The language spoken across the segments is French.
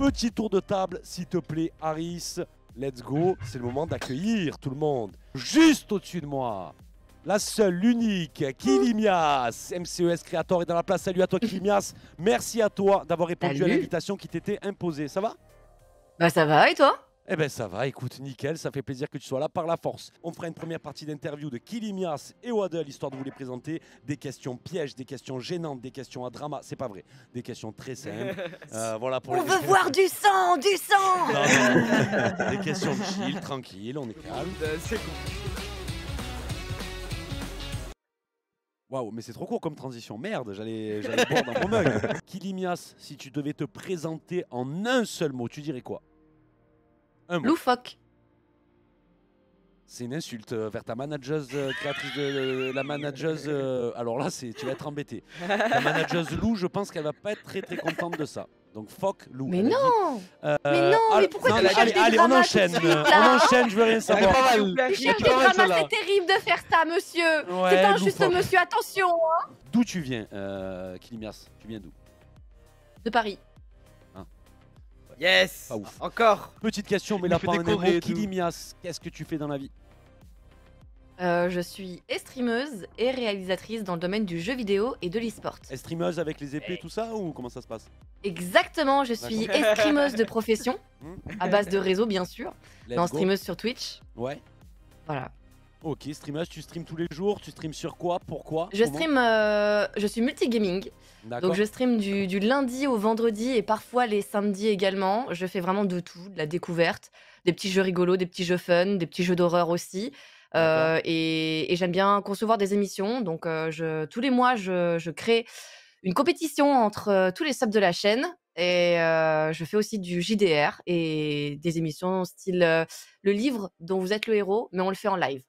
Petit tour de table, s'il te plaît, Harris. Let's go. C'est le moment d'accueillir tout le monde. Juste au-dessus de moi, la seule, l'unique, Kilimias. MCES Creator est dans la place. Salut à toi, Kilimias. Merci à toi d'avoir répondu à l'invitation qui t'était imposée. Ça va? Bah ça va, et toi? Eh ben ça va, écoute, nickel, ça fait plaisir que tu sois là par la force. On fera une première partie d'interview de Kilimias et Waddle, histoire de vous les présenter. Des questions pièges, des questions gênantes, des questions à drama, c'est pas vrai. Des questions très simples. Voilà pour On veut voir du sang, du sang. Non, non. Des questions chill, tranquille, on est calme. C'est cool. Waouh, mais c'est trop court comme transition. Merde, j'allais boire dans mon mug. Kilimias, si tu devais te présenter en un seul mot, tu dirais quoi? Un mot. Loufoque. C'est une insulte vers ta manageuse créatrice de la manageuse. Alors là, tu vas être embêté. La manageuse Lou, je pense qu'elle va pas être très contente de ça. Donc fuck Lou. Mais non. Mais non, mais pourquoi tu cherches des allez, dramas on enchaîne. tout de suite, là, On enchaîne, je veux rien savoir. Tu cherches des dramas, c'est terrible de faire ça, monsieur. Ouais, C'est pas juste, loufoque. monsieur, attention. D'où tu viens, Kilimias? Tu viens d'où? De Paris. Yes. Pas ouf. Encore. Petite question, mais là pas un mot. Kilimias, qu'est-ce que tu fais dans la vie? Je suis streameuse et réalisatrice dans le domaine du jeu vidéo et de l'e-sport. Streameuse avec les épées, tout ça, ou comment ça se passe? Exactement, je suis streameuse de profession, à base de réseau bien sûr. Let's Non, go. streameuse sur Twitch. Ouais. Voilà. Ok, streameuse, tu streames tous les jours, tu streames sur quoi? Pourquoi? Je Comment? stream, je suis multigaming. D'accord. Donc je stream du lundi au vendredi et parfois les samedis également. Je fais vraiment de tout, de la découverte, des petits jeux rigolos, des petits jeux fun, des petits jeux d'horreur aussi. Et j'aime bien concevoir des émissions. Donc tous les mois, je crée une compétition entre tous les subs de la chaîne. Et je fais aussi du JDR et des émissions style le livre dont vous êtes le héros, mais on le fait en live.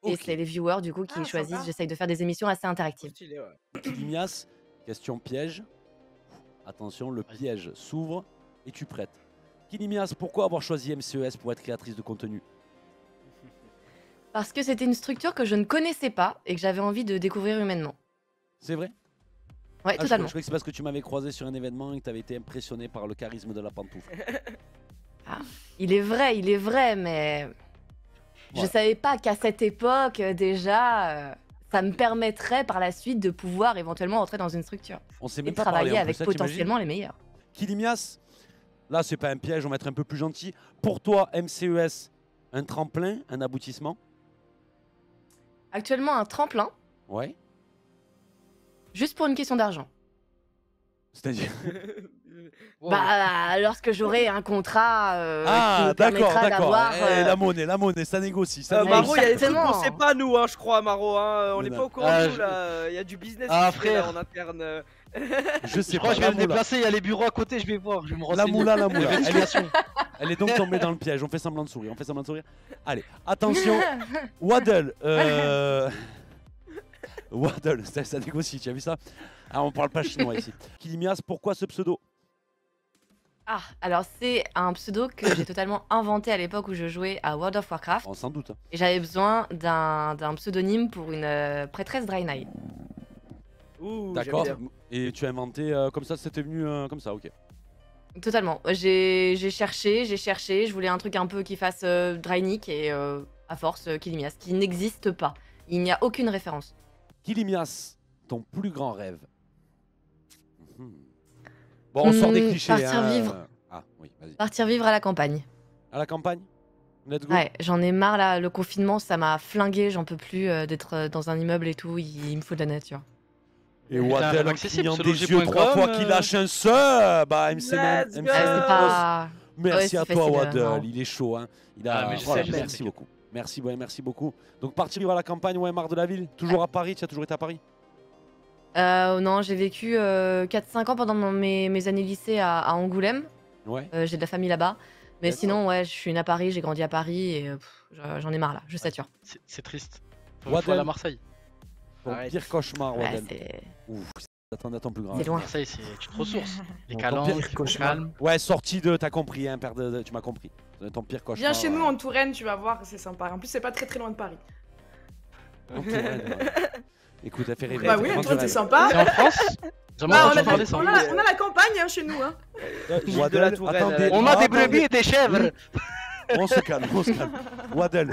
Et Ok. c'est les viewers du coup qui choisissent. sympa. J'essaye de faire des émissions assez interactives. Stylé, ouais. Kilimias, question piège. Attention, le piège s'ouvre. Es-tu prête? Kilimias, pourquoi avoir choisi MCES pour être créatrice de contenu? Parce que c'était une structure que je ne connaissais pas et que j'avais envie de découvrir humainement. C'est vrai? Ouais, Je totalement. crois que c'est parce que tu m'avais croisé sur un événement et que tu avais été impressionné par le charisme de la pantoufle. Il est vrai, mais je Ouais. savais pas qu'à cette époque, déjà, ça me permettrait par la suite de pouvoir éventuellement entrer dans une structure On s'est et même de pas parlé travailler en avec plus, ça, t'imagines? potentiellement les meilleurs. Kilimias, là c'est pas un piège, on va être un peu plus gentil. Pour toi, MCES, un tremplin, un aboutissement? Actuellement, un tremplin, Ouais. juste pour une question d'argent. C'est-à-dire? Bah, lorsque j'aurai un contrat qui Ah, me d'accord, permettra d'accord. d'avoir... La monnaie, ça négocie. Ça négocie. Maro, il y a des trucs Exactement. qu'on sait pas nous, hein, je crois, Maro. Hein. On Mais n'est non. pas au courant de nous là. Il y a du business Ah, qui se fait, là, frère. en interne. Je sais Je crois pas. que je vais La me moula. déplacer, il y a les bureaux à côté, je vais voir, je vais me renseigner. La moula. Vérification. Elle est donc tombée dans le piège. On fait semblant de sourire. Allez, attention. Waddle. Waddle, ça négocie. Tu as vu ça? Ah, on parle pas chinois ici. Kilimias, pourquoi ce pseudo? Ah, alors c'est un pseudo que j'ai totalement inventé à l'époque où je jouais à World of Warcraft. Oh, sans doute. Hein. Et j'avais besoin d'un pseudonyme pour une prêtresse Draenei. Ouh, D'accord. j'aime bien. Et tu as inventé comme ça, c'était venu comme ça, ok. Totalement. J'ai cherché, je voulais un truc un peu qui fasse Draenic et à force Kilimias, qui n'existe pas. Il n'y a aucune référence. Kilimias, ton plus grand rêve? Bon, on sort des clichés. Partir vivre. Ah, oui, vas-y. Partir vivre à la campagne. À la campagne? Let's go. Ouais, j'en ai marre là, le confinement ça m'a flingué, j'en peux plus d'être dans un immeuble et tout, il me faut de la nature. Et Putain, Waddle en accessible, clignant sur des yeux loger.com, 3 fois qu'il lâche un sub. Bah, Let's MC. go. C'est pas... Merci Ouais, à c'est toi, facile, Waddle. non. Il est chaud. Hein. Il a... Ah, mais je voilà, sais, merci beaucoup. Merci beaucoup. Donc, partir vivre à la campagne, ouais, marre de la ville. Toujours à Paris, tu as toujours été à Paris? Non, j'ai vécu 4-5 ans pendant mes années lycée à Angoulême. Ouais. J'ai de la famille là-bas. Mais D'accord. sinon, ouais, je suis née à Paris, j'ai grandi à Paris et j'en ai marre là, je sature. C'est triste. Faut Waddle. aller à Marseille. Ton Arrête. pire cauchemar, Ouais, Waddle. c'est... Ouf, attendez à ton plus grand. C'est loin. Marseille, tu te ressources. Les Ton calanques, pire cauchemar. calme. Ouais, sorti de, t'as compris, hein, père tu m'as compris. Ton pire cauchemar. Viens chez nous en Touraine, tu vas voir, c'est sympa. En plus, c'est pas très loin de Paris. En Touraine, ouais. Écoute, elle fait rêver. Bah oui, Comment toi, tu t'es rêves? sympa. C'est en France? J'aimerais Ah, on, bien a, parler ça. on a la campagne hein, chez nous. Hein. de la Waddle, Touraine, attendez. On a des attendez. brebis et des chèvres. On se calme, on se calme. Waddle.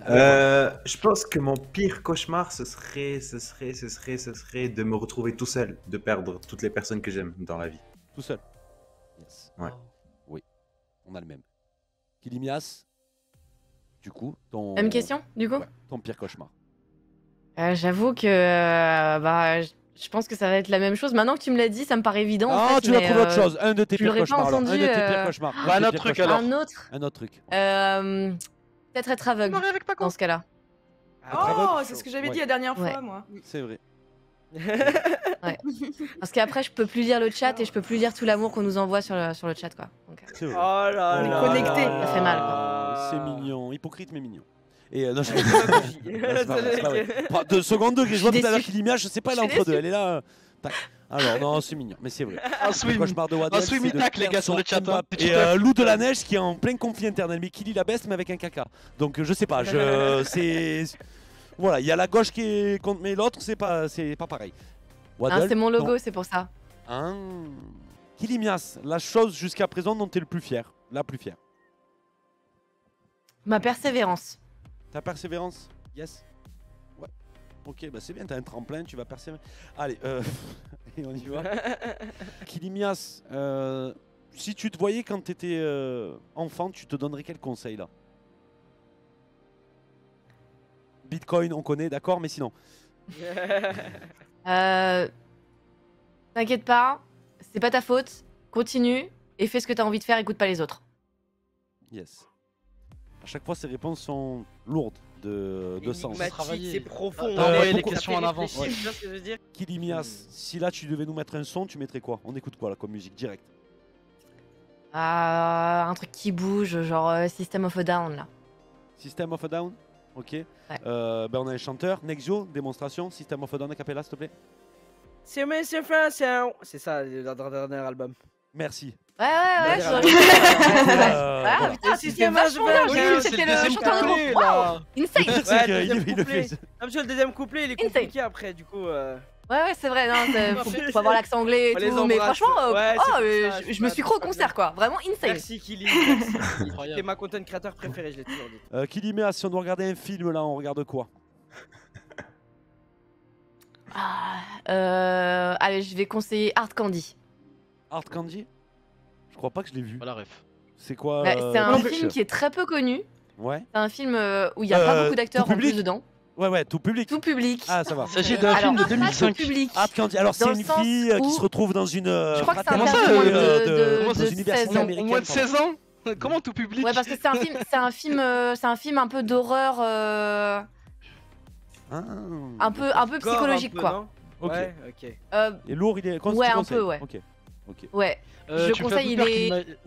Je pense que mon pire cauchemar, ce serait de me retrouver tout seul, de perdre toutes les personnes que j'aime dans la vie. Tout seul. Yes. Ouais. Oui, on a le même. Kilimias, du coup, ton... Même question, du coup Ouais, ton pire cauchemar. J'avoue que bah, je pense que ça va être la même chose. Maintenant que tu me l'as dit, ça me paraît évident. en Ah, fait, tu vas mais, trouver autre chose. Un de tes je pires l'aurais pas cauchemars. alors. Un de entendu, tes pires cauchemars. Bah, un de tes autre pires truc, cauchemars. alors. Un autre. Un autre truc. Peut-être être aveugle Marié avec Paco. dans ce cas-là. Oh, c'est ce que j'avais dit la dernière Ouais. fois, moi. C'est vrai. Parce qu'après, je peux plus lire le chat et je peux plus lire tout l'amour qu'on nous envoie sur le chat, quoi. Donc, C'est Oh vrai. là On est là. connectés. Ça fait mal, C'est mignon. Hypocrite, mais mignon. Et non, je... C'est c'est pas vrai, c'est pas vrai. Pas de second degré. Je vois tout à l'heure Kilimia, je sais pas, elle est Je suis entre deux. Elle est là. Tac. Alors, non, c'est mignon, mais c'est vrai. Un Le swim. cauchemar de Waddle, Un swim c'est de attack, les perdre gars, sur son le chat, hein. Mbappé. Petit Et up. Lou de la Neige qui est en plein conflit interne. Mais Kili la baisse, mais avec un caca. Donc, je sais pas. C'est. Voilà, il y a la gauche qui est contre, mais l'autre, c'est pas pareil. Waddle, c'est mon logo, donc, c'est pour ça. Kilimias, la chose jusqu'à présent dont tu es le plus fier. La plus fière. Ma persévérance. Ta persévérance. Yes. Ouais. Ok, bah c'est bien, t'as un tremplin, tu vas persévérer. Allez, et on y va. Kilimias, si tu te voyais quand t'étais enfant, tu te donnerais quel conseil là? Bitcoin, on connaît, d'accord, mais sinon. T'inquiète pas, c'est pas ta faute. Continue et fais ce que t'as envie de faire, écoute pas les autres. Yes. À chaque fois, ces réponses sont lourdes de sens. Énigmatique, c'est profond. envoyer les questions en avance. Tu vois ce que je veux dire? Kilimias, si là tu devais nous mettre un son, tu mettrais quoi? On écoute quoi là comme musique direct? Un truc qui bouge, genre System of a Down là. System of a Down. Ok. Ouais. Ben on a un chanteur. Nexio, démonstration. System of a Down a cappella, s'il te plaît. C'est ça, leur dernier album. Merci. Ouais, Dernier je album. Ah bon. putain, c'était vachement bien, j'ai vu, c'était le chanteur de groupe. Wow, Le insane. pire, c'est qu'il deuxième il le couplet. fait. Ah, parce que le deuxième couplet, il est Insane. compliqué après, du coup. Ouais, c'est vrai, non, faut avoir l'accent anglais On et les tout, mais embrasse. franchement, Ouais, c'est pour ça, je c'est me pas- suis cru au c'est pas concert bien. quoi, vraiment insane. Merci Kili. Merci. Incroyable. C'est ma content créateur préféré, je l'ai toujours dit. Kilimias, si on doit regarder un film là, on regarde quoi? Allez, je vais conseiller Hard Candy. Hard Candy? Je crois pas que je l'ai vu. Voilà, ref. C'est quoi C'est un pitch? film qui est très peu connu. Ouais. C'est un film où il n'y a pas beaucoup d'acteurs tout en plus public dedans. Ouais, tout public. Tout public. Ah, ça va. Il s'agit d'un film de Tout 2005. public. Hard Candy. Alors, c'est Dans une le sens fille qui où- se retrouve dans une. Je crois que c'est Comment interdit ça, moins dans de une université 16 ans. américaine. Au moins de pardon. 16 ans. Comment tout public? Ouais, parce que c'est un film un peu d'horreur, Ah. un peu Gore, psychologique un peu, quoi. non Ok. Ouais, ok. Et lourd, il est. Ouais, un peu, ouais. Ok. Ok. Ouais. Je Tu me fais conseille, un il peu peur est. qu'il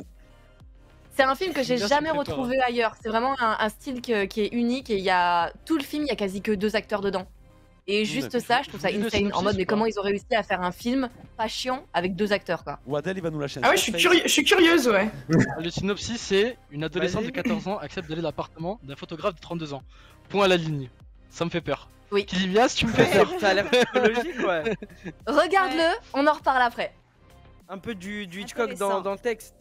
C'est un film que j'ai Bien, ça me jamais fait peur, retrouvé ailleurs. C'est vraiment un style qui est unique et il y a tout le film, il y a quasi que 2 acteurs dedans. Et juste d'accord. ça, je trouve ça Dis le insane. En synopsis mode, ou mais pas comment ils ont réussi à faire un film pas chiant avec 2 acteurs quoi. Waddle, il va nous lâcher un Ah ouais, je surface. suis curieuse, ouais. Le synopsis, c'est une adolescente Vas-y. de 14 ans accepte d'aller à l'appartement d'un photographe de 32 ans. Point à la ligne. Ça me fait peur. Oui. Kilimias, tu me fais peur. Ça a l'air psychologique, ouais. Regarde-le, on en reparle après. Un peu du Hitchcock Intéressant. dans le texte.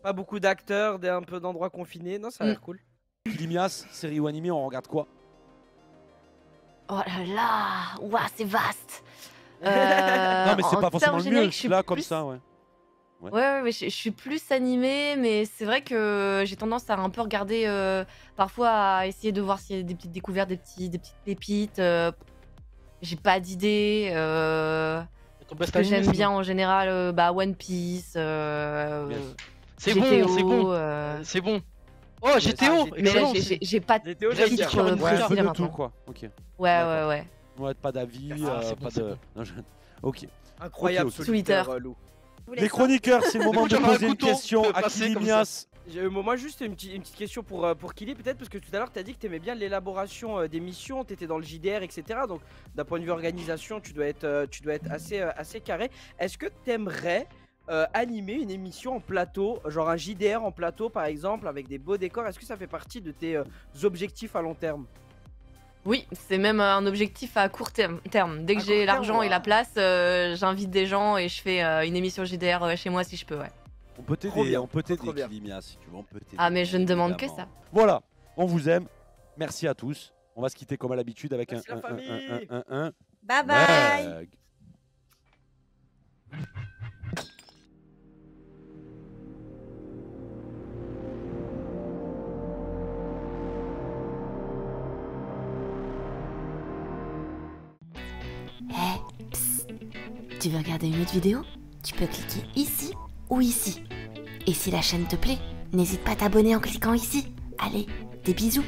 Pas beaucoup d'acteurs, un peu d'endroits confinés. Non, ça a l'air cool. Kilimias, série ou animé, on regarde quoi? Oh là là, ouah, c'est vaste. Non, mais c'est en pas forcément termes le génériques, mieux. je suis Là, comme plus- ça, ouais. Ouais, mais je suis plus animée, mais c'est vrai que j'ai tendance à un peu regarder, parfois à essayer de voir s'il y a des petites découvertes, des petites pépites. J'ai pas d'idée. Ton Ce best que anime, j'aime sinon. bien en général, One Piece, C'est GTO, bon, c'est bon. C'est bon. Oh, GTO. mais là, Excellent. j'ai pas de GTO, j'aime bien. titre Ouais, Ouais, un peu précis de là tout, maintenant. quoi. Ok. Ouais, D'accord. ouais. Ouais, pas d'avis, Ah, c'est bon, pas c'est de. bon. Non, ok. Incroyable, Ok, ok. Twitter, Twitter. Lou. Les chroniqueurs, c'est le moment de Écoute, j'aurais un poser une couteau, question je peux à passer comme Kilimias. Moi, juste une petite question pour Kili, peut-être, parce que tout à l'heure, tu as dit que tu aimais bien l'élaboration d'émissions, tu étais dans le JDR, etc. Donc, d'un point de vue organisation, tu dois être assez carré. Est-ce que tu aimerais animer une émission en plateau, genre un JDR en plateau, par exemple, avec des beaux décors? Est-ce que ça fait partie de tes objectifs à long terme? Oui, c'est même un objectif à court terme. Dès que À j'ai court terme, l'argent et la ouais. place, j'invite des gens et je fais une émission JDR chez moi si je peux, ouais. On peut Trop t'aider, bien, on peut trop t'aider, bien. Kilimia, si tu veux, on peut t'aider. Ah mais je ne demande que évidemment. ça. Voilà, on vous aime. Merci à tous. On va se quitter comme à l'habitude avec Merci la famille. un Bye bye. mug. Tu veux regarder une autre vidéo? Tu peux cliquer ici ou ici. Et si la chaîne te plaît, n'hésite pas à t'abonner en cliquant ici. Allez, des bisous.